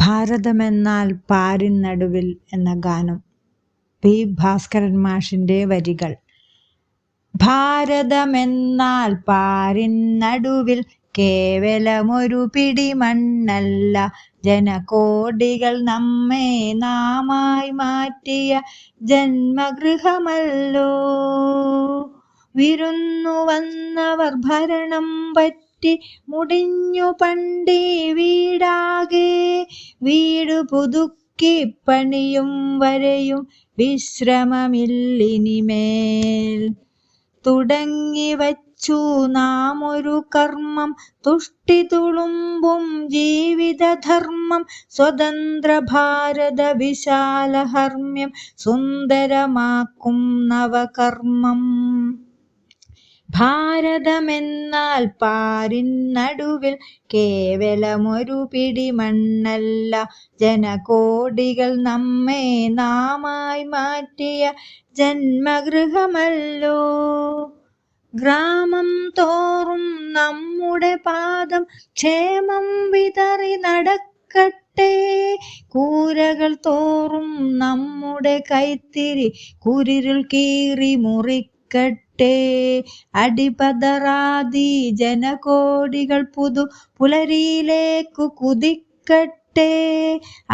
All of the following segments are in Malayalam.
ഭാരതമെന്നാൽ പാരിൻ നടുവിൽ എന്ന ഗാനം. പി ഭാസ്കരൻ മാഷിൻ്റെ വരികൾ. ഭാരതമെന്നാൽ പാരിൻ നടുവിൽ കേവലമൊരു പിടി മണ്ണല്ല, ജനകോടികൾ നമ്മെ നാമായി മാറ്റിയ ജന്മഗൃഹമല്ലോ. വിരുന്നു വന്നവർ ഭരണം പറ്റി മുടിഞ്ഞു പണ്ടീ വീടാകെ. വീടു പുതുക്കി പണിയും വരെയും വിശ്രമമില്ലിനിമേൽ. തുടങ്ങി വച്ചു നാം ഒരു കർമ്മം, തുഷ്ടി തുളുമ്പും ജീവിതധർമ്മം. സ്വതന്ത്ര ഭാരത വിശാലഹർമ്മ്യം സുന്ദരമാക്കും നവകർമ്മം. ഭാരതമെന്നാൽ പാരിൻ നടുവിൽ കേവലമൊരു പിടി മണ്ണല്ല, ജനകോടികൾ നമ്മെ നാമായി മാറ്റിയ ജന്മഗൃഹമല്ലോ. ഗ്രാമം തോറും നമ്മുടെ പാദം ക്ഷേമം വിതറി നടക്കട്ടെ. കൂരകൾ തോറും നമ്മുടെ കൈത്തിരി കുരിരുൾ കീറി മുറിക്കട്ടെ. അടിപതറാതി ജനകോടികൾ പുതു പുലരിയിലേക്കു കുതിക്കട്ടെ.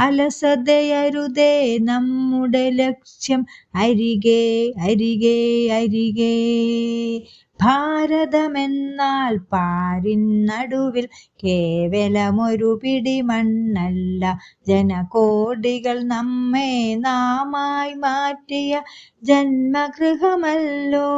അലസതയരുതേ നമ്മുടെ ലക്ഷ്യം അരികെ അരികെ അരികെ. ഭാരതമെന്നാൽ പാരിൻ നടുവിൽ കേവലമൊരു പിടി മണ്ണല്ല, ജനകോടികൾ നമ്മെ നാമായി മാറ്റിയ ജന്മഗൃഹമല്ലോ.